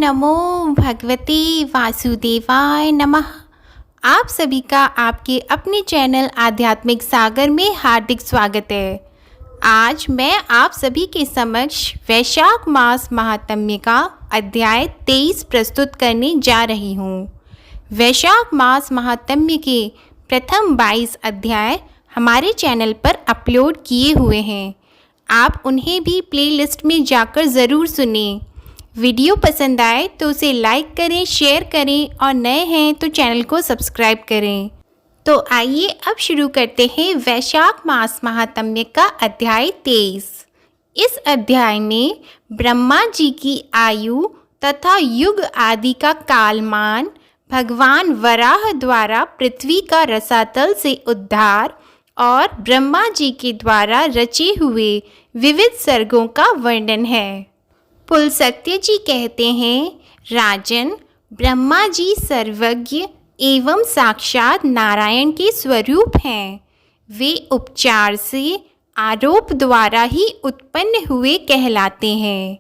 नमो भगवते वासुदेवाय नमः। आप सभी का आपके अपने चैनल आध्यात्मिक सागर में हार्दिक स्वागत है। आज मैं आप सभी के समक्ष वैशाख मास महात्म्य का अध्याय 23 प्रस्तुत करने जा रही हूँ। वैशाख मास महात्म्य के प्रथम 22 अध्याय हमारे चैनल पर अपलोड किए हुए हैं। आप उन्हें भी प्लेलिस्ट में जाकर ज़रूर सुनें। वीडियो पसंद आए तो उसे लाइक करें, शेयर करें और नए हैं तो चैनल को सब्सक्राइब करें। तो आइए अब शुरू करते हैं वैशाख मास महात्म्य का अध्याय 23। इस अध्याय में ब्रह्मा जी की आयु तथा युग आदि का कालमान, भगवान वराह द्वारा पृथ्वी का रसातल से उद्धार और ब्रह्मा जी के द्वारा रचे हुए विविध सर्गों का वर्णन है। पुलस्त्य जी कहते हैं, राजन, ब्रह्मा जी सर्वज्ञ एवं साक्षात नारायण के स्वरूप हैं। वे उपचार से आरोप द्वारा ही उत्पन्न हुए कहलाते हैं।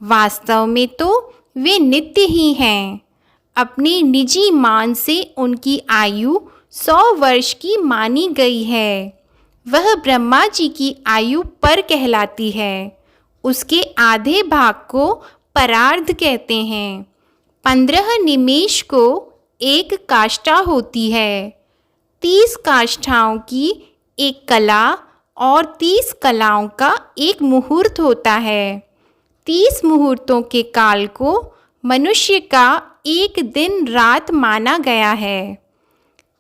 वास्तव में तो वे नित्य ही हैं। अपने निजी मान से उनकी आयु 100 वर्ष की मानी गई है। वह ब्रह्मा जी की आयु पर कहलाती है। उसके आधे भाग को परार्ध कहते हैं। 15 निमेष को एक काष्ठा होती है। 30 काष्ठाओं की एक कला और 30 कलाओं का एक मुहूर्त होता है। 30 मुहूर्तों के काल को मनुष्य का एक दिन रात माना गया है।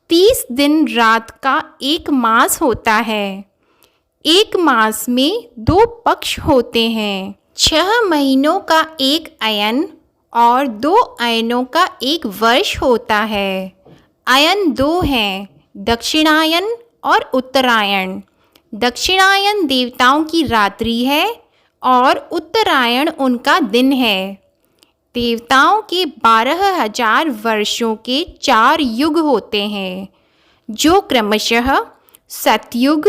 30 दिन रात का एक मास होता है। एक मास में 2 पक्ष होते हैं। 6 महीनों का एक अयन और 2 अयनों का एक वर्ष होता है। अयन 2 हैं, दक्षिणायन और उत्तरायण। दक्षिणायन देवताओं की रात्रि है और उत्तरायण उनका दिन है। देवताओं के 12,000 वर्षों के 4 युग होते हैं, जो क्रमशः सतयुग,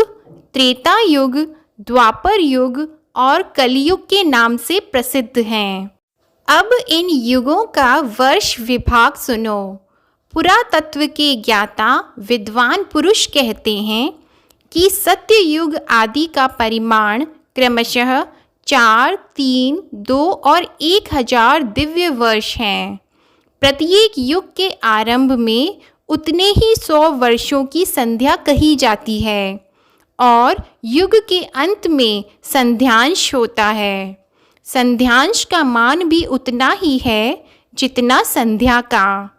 त्रेता युग, द्वापर युग और कलयुग के नाम से प्रसिद्ध हैं। अब इन युगों का वर्ष विभाग सुनो। पुरातत्व के ज्ञाता विद्वान पुरुष कहते हैं कि सत्य युग आदि का परिमाण क्रमशः 4, 3, 2 और 1000 दिव्य वर्ष हैं। प्रत्येक युग के आरंभ में उतने ही 100 वर्षों की संध्या कही जाती है और युग के अंत में संध्यांश होता है। संध्यांश का मान भी उतना ही है जितना संध्या का।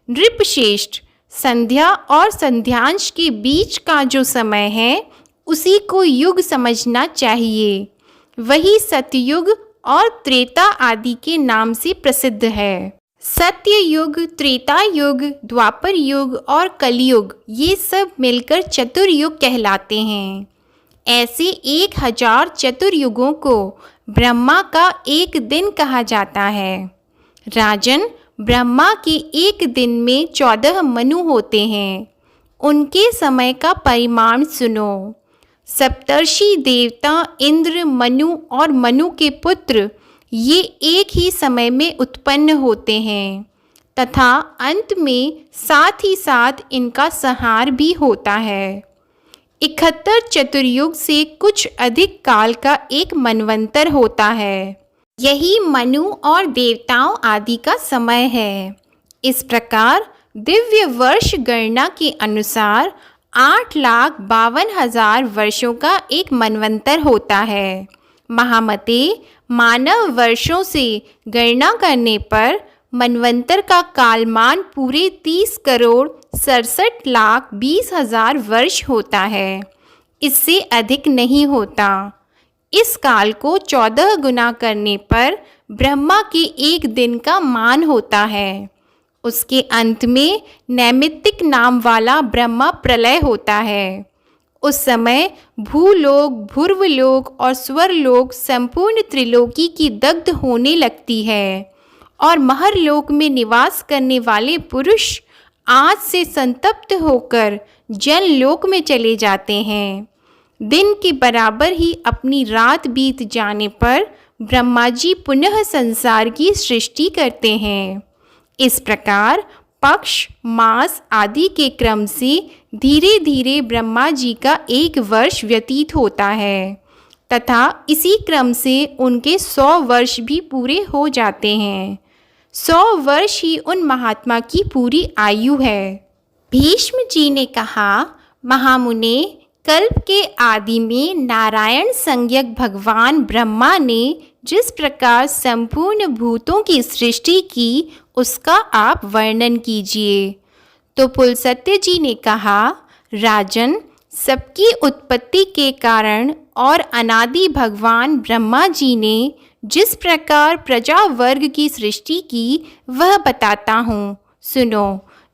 नृपश्रेष्ठ, संध्या और संध्यांश के बीच का जो समय है उसी को युग समझना चाहिए। वही सतयुग और त्रेता आदि के नाम से प्रसिद्ध है। सत्य युग, त्रेता युग, द्वापर युग और कलयुग ये सब मिलकर चतुर्युग कहलाते हैं। ऐसे 1000 चतुर्युगों को ब्रह्मा का एक दिन कहा जाता है। राजन, ब्रह्मा के एक दिन में 14 मनु होते हैं। उनके समय का परिमाण सुनो। सप्तर्षि देवता इंद्र, मनु और मनु के पुत्र ये एक ही समय में उत्पन्न होते हैं तथा अंत में साथ ही साथ इनका संहार भी होता है। 71 चतुर्युग से कुछ अधिक काल का एक मनवंतर होता है। यही मनु और देवताओं आदि का समय है। इस प्रकार दिव्य वर्ष गणना के अनुसार 8,52,000 वर्षों का एक मनवंतर होता है। महामते, मानव वर्षों से गणना करने पर मनवंतर का कालमान पूरे 30,67,20,000 वर्ष होता है। इससे अधिक नहीं होता। इस काल को 14 गुना करने पर ब्रह्मा के एक दिन का मान होता है। उसके अंत में नैमित्तिक नाम वाला ब्रह्मा प्रलय होता है। उस समय भूलोक, भूर्वलोक और स्वरलोक संपूर्ण त्रिलोकी की दग्ध होने लगती है और महरलोक में निवास करने वाले पुरुष आग से संतप्त होकर जनलोक में चले जाते हैं। दिन के बराबर ही अपनी रात बीत जाने पर ब्रह्मा जी पुनः संसार की सृष्टि करते हैं। इस प्रकार पक्ष, मास आदि के क्रम से धीरे धीरे ब्रह्मा जी का 1 वर्ष व्यतीत होता है तथा इसी क्रम से उनके 100 वर्ष भी पूरे हो जाते हैं। 100 वर्ष ही उन महात्मा की पूरी आयु है। भीष्म जी ने कहा, महामुने, कल्प के आदि में नारायण संज्ञक भगवान ब्रह्मा ने जिस प्रकार संपूर्ण भूतों की सृष्टि की उसका आप वर्णन कीजिए। तो पुलस्त्य जी ने कहा, राजन, सबकी उत्पत्ति के कारण और अनादि भगवान ब्रह्मा जी ने जिस प्रकार प्रजा वर्ग की सृष्टि की वह बताता हूँ, सुनो।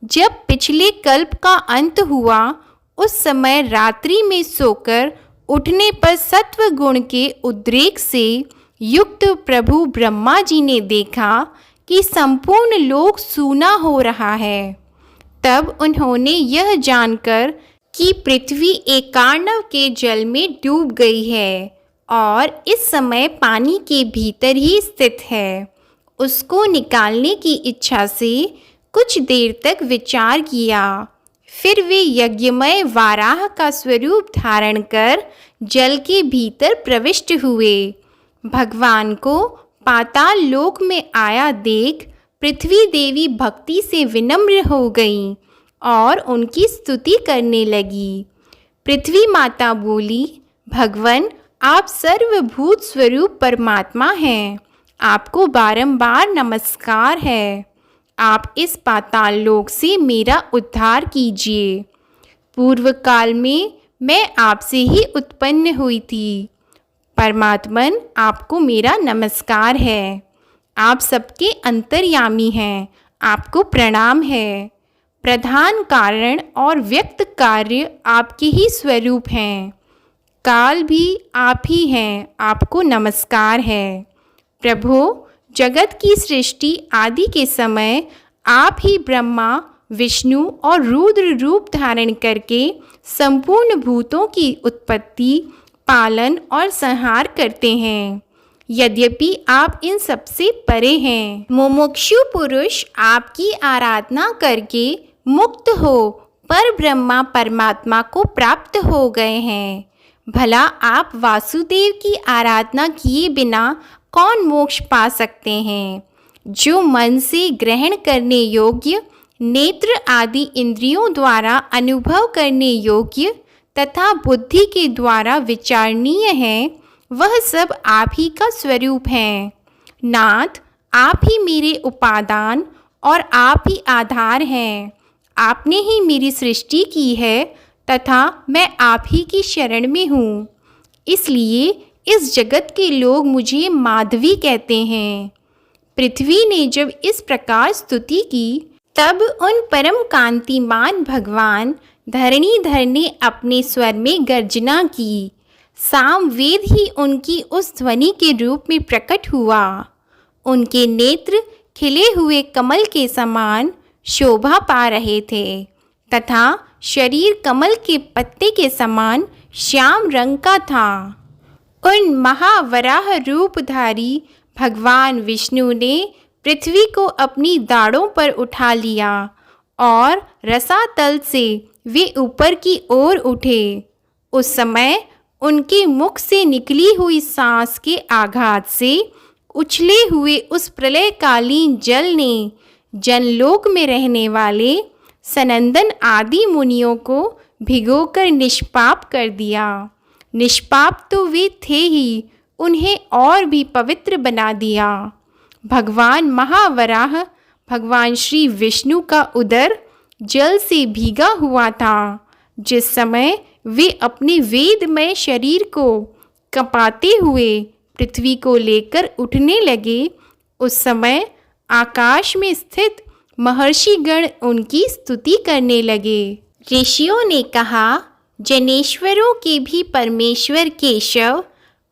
जब पिछले कल्प का अंत हुआ उस समय रात्रि में सोकर उठने पर सत्व गुण के उद्रेक से युक्त प्रभु ब्रह्मा जी ने देखा कि संपूर्ण लोक सूना हो रहा है। तब उन्होंने यह जानकर कि पृथ्वी एकार्णव के जल में डूब गई है और इस समय पानी के भीतर ही स्थित है, उसको निकालने की इच्छा से कुछ देर तक विचार किया। फिर वे यज्ञमय वाराह का स्वरूप धारण कर जल के भीतर प्रविष्ट हुए। भगवान को पाताल लोक में आया देख पृथ्वी देवी भक्ति से विनम्र हो गई और उनकी स्तुति करने लगी। पृथ्वी माता बोली, भगवन, आप सर्वभूत स्वरूप परमात्मा हैं, आपको बारंबार नमस्कार है। आप इस पाताल लोक से मेरा उद्धार कीजिए। पूर्व काल में मैं आपसे ही उत्पन्न हुई थी। परमात्मन, आपको मेरा नमस्कार है। आप सबके अंतर्यामी हैं, आपको प्रणाम है। प्रधान कारण और व्यक्त कार्य आपके ही स्वरूप हैं। काल भी आप ही हैं, आपको नमस्कार है। प्रभु, जगत की सृष्टि आदि के समय आप ही ब्रह्मा, विष्णु और रुद्र रूप धारण करके संपूर्ण भूतों की उत्पत्ति, पालन और संहार करते हैं। यद्यपि आप इन सबसे परे हैं, मुमुक्षु पुरुष आपकी आराधना करके मुक्त हो पर ब्रह्मा परमात्मा को प्राप्त हो गए हैं। भला आप वासुदेव की आराधना किए बिना कौन मोक्ष पा सकते हैं? जो मन से ग्रहण करने योग्य, नेत्र आदि इंद्रियों द्वारा अनुभव करने योग्य तथा बुद्धि के द्वारा विचारणीय है, वह सब आप ही का स्वरूप है। नाथ, आप ही मेरे उपादान और आप ही आधार हैं। आपने ही मेरी सृष्टि की है तथा मैं आप ही की शरण में हूँ। इसलिए इस जगत के लोग मुझे माधवी कहते हैं। पृथ्वी ने जब इस प्रकार स्तुति की तब उन परम कांतिमान भगवान धरणीधर ने अपने स्वर में गर्जना की। सामवेद ही उनकी उस ध्वनि के रूप में प्रकट हुआ। उनके नेत्र खिले हुए कमल के समान शोभा पा रहे थे तथा शरीर कमल के पत्ते के समान श्याम रंग का था। उन महावराह रूपधारी भगवान विष्णु ने पृथ्वी को अपनी दाढ़ों पर उठा लिया और रसातल से वे ऊपर की ओर उठे। उस समय उनके मुख से निकली हुई सांस के आघात से उछले हुए उस प्रलयकालीन जल ने जनलोक में रहने वाले सनंदन आदि मुनियों को भिगोकर निष्पाप कर दिया। निष्पाप तो वे थे ही, उन्हें और भी पवित्र बना दिया। भगवान महावराह, भगवान श्री विष्णु का उदर जल से भीगा हुआ था। जिस समय वे अपने वेदमय शरीर को कँपाते हुए पृथ्वी को लेकर उठने लगे, उस समय आकाश में स्थित महर्षिगण उनकी स्तुति करने लगे। ऋषियों ने कहा, जनेश्वरों के भी परमेश्वर केशव,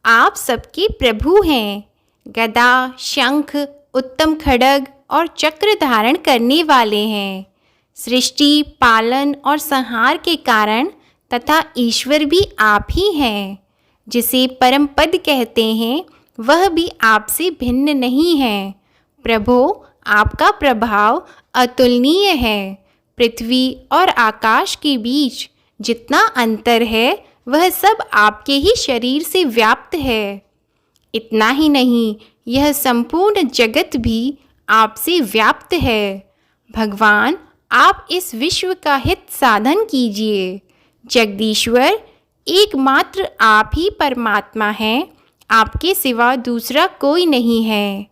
आप सबके प्रभु हैं। गदा, शंख, उत्तम खड्ग और चक्र धारण करने वाले हैं। सृष्टि, पालन और संहार के कारण तथा ईश्वर भी आप ही हैं। जिसे परम पद कहते हैं वह भी आपसे भिन्न नहीं है। प्रभो, आपका प्रभाव अतुलनीय है। पृथ्वी और आकाश के बीच जितना अंतर है वह सब आपके ही शरीर से व्याप्त है। इतना ही नहीं, यह संपूर्ण जगत भी आपसे व्याप्त है। भगवान, आप इस विश्व का हित साधन कीजिए। जगदीश्वर, एकमात्र आप ही परमात्मा हैं, आपके सिवा दूसरा कोई नहीं है।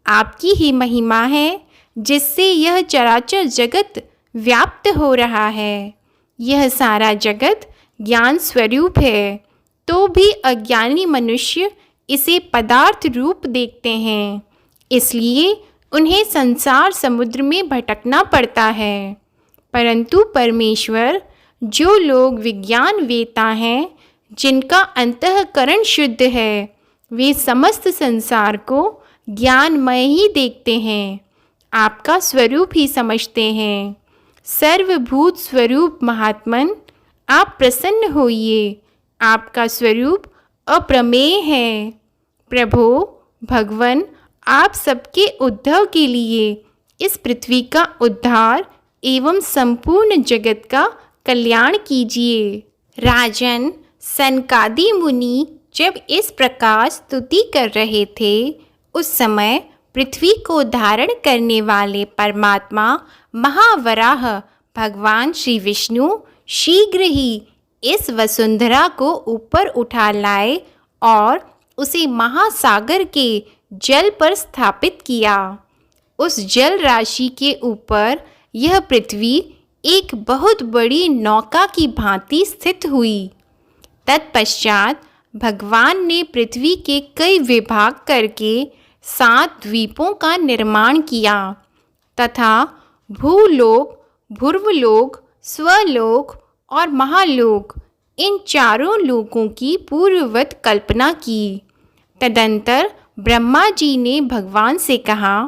आपकी ही महिमा है जिससे यह चराचर जगत व्याप्त हो रहा है। यह सारा जगत ज्ञान स्वरूप है, तो भी अज्ञानी मनुष्य इसे पदार्थ रूप देखते हैं, इसलिए उन्हें संसार समुद्र में भटकना पड़ता है। परंतु परमेश्वर, जो लोग विज्ञान वेता हैं, जिनका अंतःकरण शुद्ध है, वे समस्त संसार को ज्ञानमय ही देखते हैं, आपका स्वरूप ही समझते हैं। सर्वभूत स्वरूप महात्मन, आप प्रसन्न होइए। आपका स्वरूप अप्रमेय है। प्रभो, भगवन, आप सबके उद्धार के लिए इस पृथ्वी का उद्धार एवं संपूर्ण जगत का कल्याण कीजिए। राजन, सनकादि मुनि जब इस प्रकार स्तुति कर रहे थे, उस समय पृथ्वी को धारण करने वाले परमात्मा महावराह भगवान श्री विष्णु शीघ्र ही इस वसुंधरा को ऊपर उठा लाए और उसे महासागर के जल पर स्थापित किया। उस जल राशि के ऊपर यह पृथ्वी एक बहुत बड़ी नौका की भांति स्थित हुई। तत्पश्चात भगवान ने पृथ्वी के कई विभाग करके 7 द्वीपों का निर्माण किया तथा भूलोक, भूर्वलोक, स्वलोक और महालोक, इन चारों लोकों की पूर्ववत कल्पना की। तदंतर ब्रह्मा जी ने भगवान से कहा,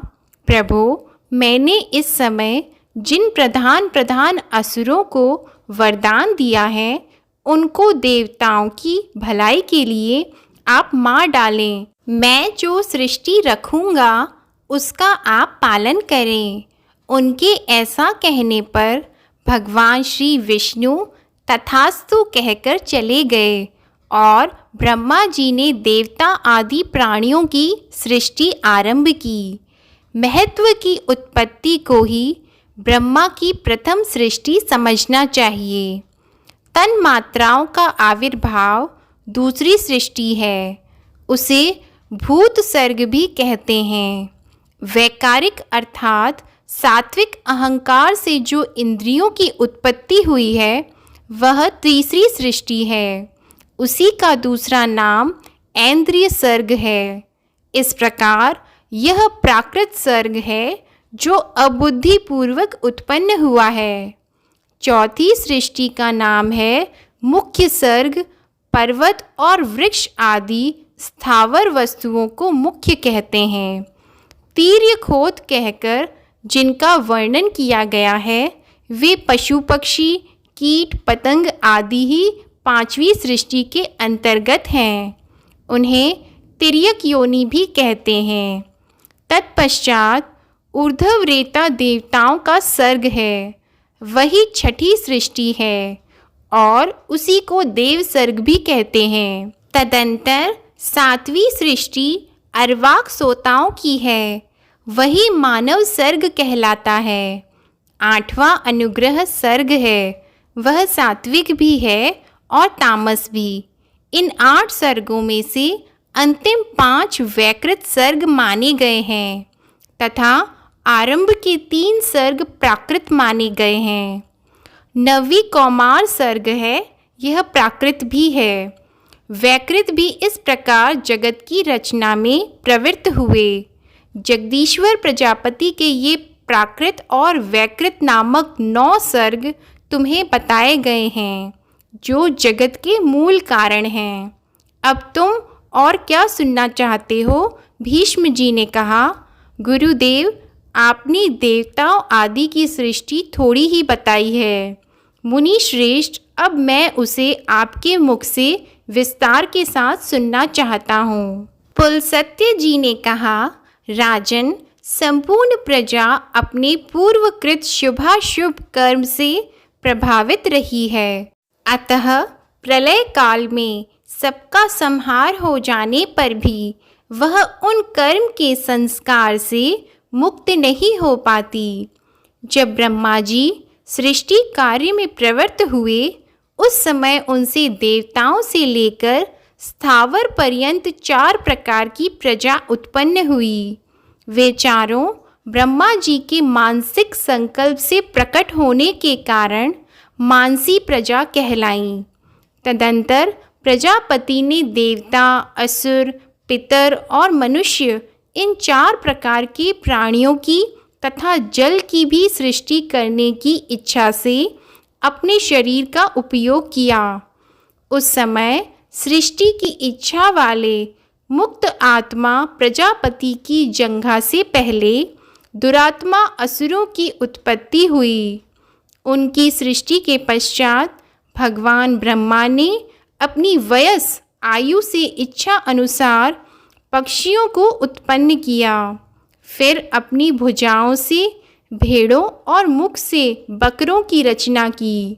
प्रभो, मैंने इस समय जिन प्रधान प्रधान असुरों को वरदान दिया है, उनको देवताओं की भलाई के लिए आप मार डालें। मैं जो सृष्टि रखूँगा उसका आप पालन करें। उनके ऐसा कहने पर भगवान श्री विष्णु तथास्तु कहकर चले गए और ब्रह्मा जी ने देवता आदि प्राणियों की सृष्टि आरंभ की। महत्व की उत्पत्ति को ही ब्रह्मा की प्रथम सृष्टि समझना चाहिए। तन मात्राओं का आविर्भाव दूसरी सृष्टि है। उसे भूत सर्ग भी कहते हैं। वैकारिक अर्थात सात्विक अहंकार से जो इंद्रियों की उत्पत्ति हुई है, वह तीसरी सृष्टि है। उसी का दूसरा नाम ऐन्द्रिय सर्ग है। इस प्रकार यह प्राकृत सर्ग है जो अबुद्धिपूर्वक उत्पन्न हुआ है। चौथी सृष्टि का नाम है मुख्य सर्ग। पर्वत और वृक्ष आदि स्थावर वस्तुओं को मुख्य कहते हैं। तीर्यखोत कहकर जिनका वर्णन किया गया है, वे पशु पक्षी, कीट पतंग आदि ही पांचवी सृष्टि के अंतर्गत हैं। उन्हें तिर्यक योनि भी कहते हैं। तत्पश्चात ऊर्ध्वरेता देवताओं का सर्ग है, वही छठी सृष्टि है और उसी को देव सर्ग भी कहते हैं। तदंतर सातवीं सृष्टि अर्वाक सोताओं की है, वही मानव सर्ग कहलाता है। 8वां अनुग्रह सर्ग है, वह सात्विक भी है और तामस भी। इन 8 सर्गों में से अंतिम 5 वैकृत सर्ग माने गए हैं तथा आरंभ के 3 सर्ग प्राकृत माने गए हैं। 9वीं कौमार सर्ग है, यह प्राकृत भी है। वैकृत भी इस प्रकार जगत की रचना में प्रवृत्त हुए। जगदीश्वर प्रजापति के ये प्राकृत और वैकृत नामक 9 सर्ग तुम्हें बताए गए हैं, जो जगत के मूल कारण हैं। अब तुम और क्या सुनना चाहते हो? भीष्म जी ने कहा, गुरुदेव, आपने देवताओं आदि की सृष्टि थोड़ी ही बताई है। मुनि श्रेष्ठ, अब मैं उसे आपके मुख से विस्तार के साथ सुनना चाहता हूँ। पुलस्त्य जी ने कहा, राजन, संपूर्ण प्रजा अपने पूर्वकृत शुभाशुभ कर्म से प्रभावित रही है। अतः प्रलय काल में सबका संहार हो जाने पर भी वह उन कर्म के संस्कार से मुक्त नहीं हो पाती। जब ब्रह्मा जी सृष्टि कार्य में प्रवृत्त हुए, उस समय उनसे देवताओं से लेकर स्थावर पर्यंत 4 प्रकार की प्रजा उत्पन्न हुई। वे चारों ब्रह्मा जी के मानसिक संकल्प से प्रकट होने के कारण मानसी प्रजा कहलाईं। तदंतर प्रजापति ने देवता, असुर, पितर और मनुष्य इन 4 प्रकार के प्राणियों की तथा जल की भी सृष्टि करने की इच्छा से अपने शरीर का उपयोग किया। उस समय सृष्टि की इच्छा वाले मुक्त आत्मा प्रजापति की जंघा से पहले दुरात्मा असुरों की उत्पत्ति हुई। उनकी सृष्टि के पश्चात भगवान ब्रह्मा ने अपनी वयस आयु से इच्छा अनुसार पक्षियों को उत्पन्न किया। फिर अपनी भुजाओं से भेड़ों और मुख से बकरों की रचना की।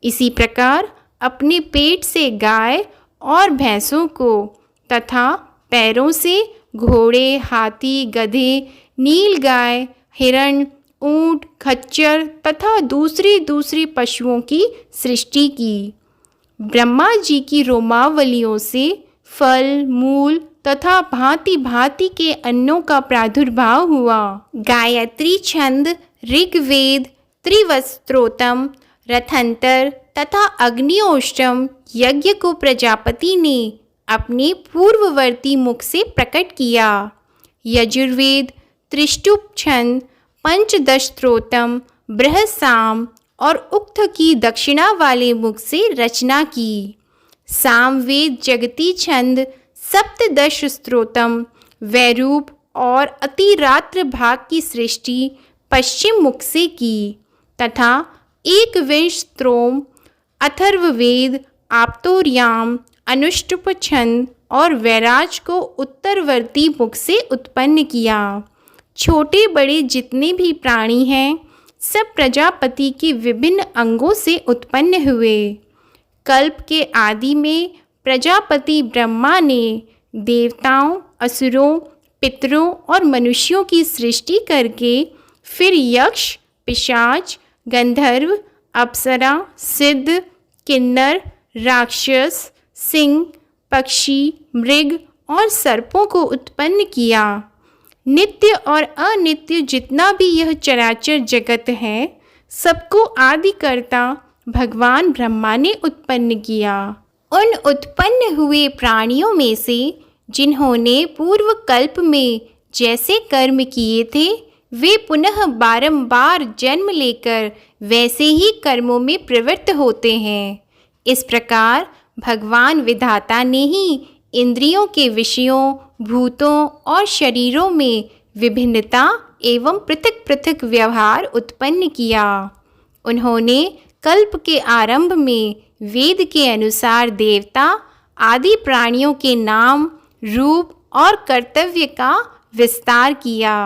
इसी प्रकार अपने पेट से गाय और भैंसों को तथा पैरों से घोड़े, हाथी, गधे, नीलगाय, हिरण, ऊंट, खच्चर तथा दूसरे पशुओं की सृष्टि की। ब्रह्मा जी की रोमावलियों से फल, मूल तथा भांति भांति के अन्नों का प्रादुर्भाव हुआ। गायत्री छंद, ऋग्वेद, त्रिवस्त्रोतम, रथंतर तथा अग्निहोष्ट्रम यज्ञ को प्रजापति ने अपने पूर्ववर्ती मुख से प्रकट किया। यजुर्वेद, त्रिष्टुप छंद, पंचदशस्त्रोतम, बृहस्साम और उक्त की दक्षिणा वाले मुख से रचना की। सामवेद जगती छंद, सप्तदश स्त्रोतम, वैरूप और अतिरात्र भाग की सृष्टि पश्चिम मुख से की तथा 21 स्त्रोम, अथर्ववेद, आप्तोर्याम, अनुष्टुप छंद और वैराज को उत्तरवर्ती मुख से उत्पन्न किया। छोटे बड़े जितने भी प्राणी हैं, सब प्रजापति के विभिन्न अंगों से उत्पन्न हुए। कल्प के आदि में प्रजापति ब्रह्मा ने देवताओं, असुरों, पितरों और मनुष्यों की सृष्टि करके फिर यक्ष, पिशाच, गंधर्व, अप्सरा, सिद्ध, किन्नर, राक्षस, सिंह, पक्षी, मृग और सर्पों को उत्पन्न किया। नित्य और अनित्य जितना भी यह चराचर जगत है, सबको आदिकर्ता भगवान ब्रह्मा ने उत्पन्न किया। उन उत्पन्न हुए प्राणियों में से जिन्होंने पूर्व कल्प में जैसे कर्म किए थे, वे पुनः बारंबार जन्म लेकर वैसे ही कर्मों में प्रवृत्त होते हैं। इस प्रकार भगवान विधाता ने ही इंद्रियों के विषयों, भूतों और शरीरों में विभिन्नता एवं पृथक पृथक व्यवहार उत्पन्न किया। उन्होंने कल्प के आरंभ में वेद के अनुसार देवता आदि प्राणियों के नाम, रूप और कर्तव्य का विस्तार किया।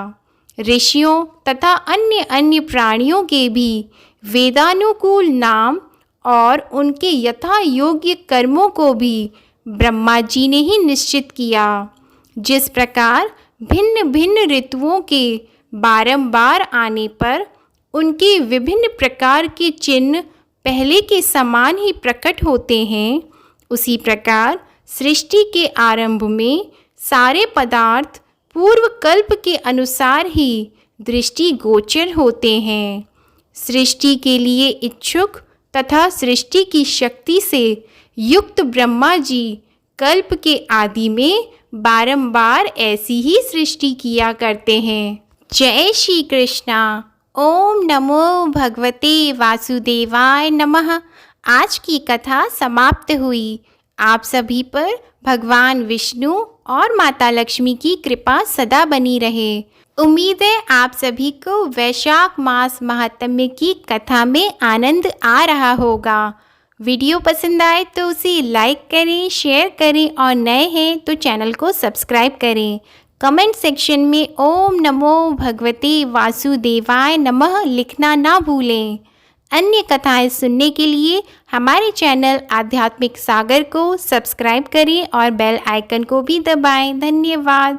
ऋषियों तथा अन्य प्राणियों के भी वेदानुकूल नाम और उनके यथा योग्य कर्मों को भी ब्रह्मा जी ने ही निश्चित किया। जिस प्रकार भिन्न भिन्न ऋतुओं के बारंबार आने पर उनके विभिन्न प्रकार के चिन्ह पहले के समान ही प्रकट होते हैं, उसी प्रकार सृष्टि के आरंभ में सारे पदार्थ पूर्व कल्प के अनुसार ही दृष्टि गोचर होते हैं। सृष्टि के लिए इच्छुक तथा सृष्टि की शक्ति से युक्त ब्रह्मा जी कल्प के आदि में बारंबार ऐसी ही सृष्टि किया करते हैं। जय श्री कृष्णा। ओम नमो भगवते वासुदेवाय नमः। आज की कथा समाप्त हुई। आप सभी पर भगवान विष्णु और माता लक्ष्मी की कृपा सदा बनी रहे। उम्मीद है आप सभी को वैशाख मास महात्म्य की कथा में आनंद आ रहा होगा। वीडियो पसंद आए तो उसे लाइक करें, शेयर करें और नए हैं तो चैनल को सब्सक्राइब करें। कमेंट सेक्शन में ओम नमो भगवते वासुदेवाय नमः लिखना ना भूलें। अन्य कथाएं सुनने के लिए हमारे चैनल आध्यात्मिक सागर को सब्सक्राइब करें और बेल आइकन को भी दबाएं। धन्यवाद।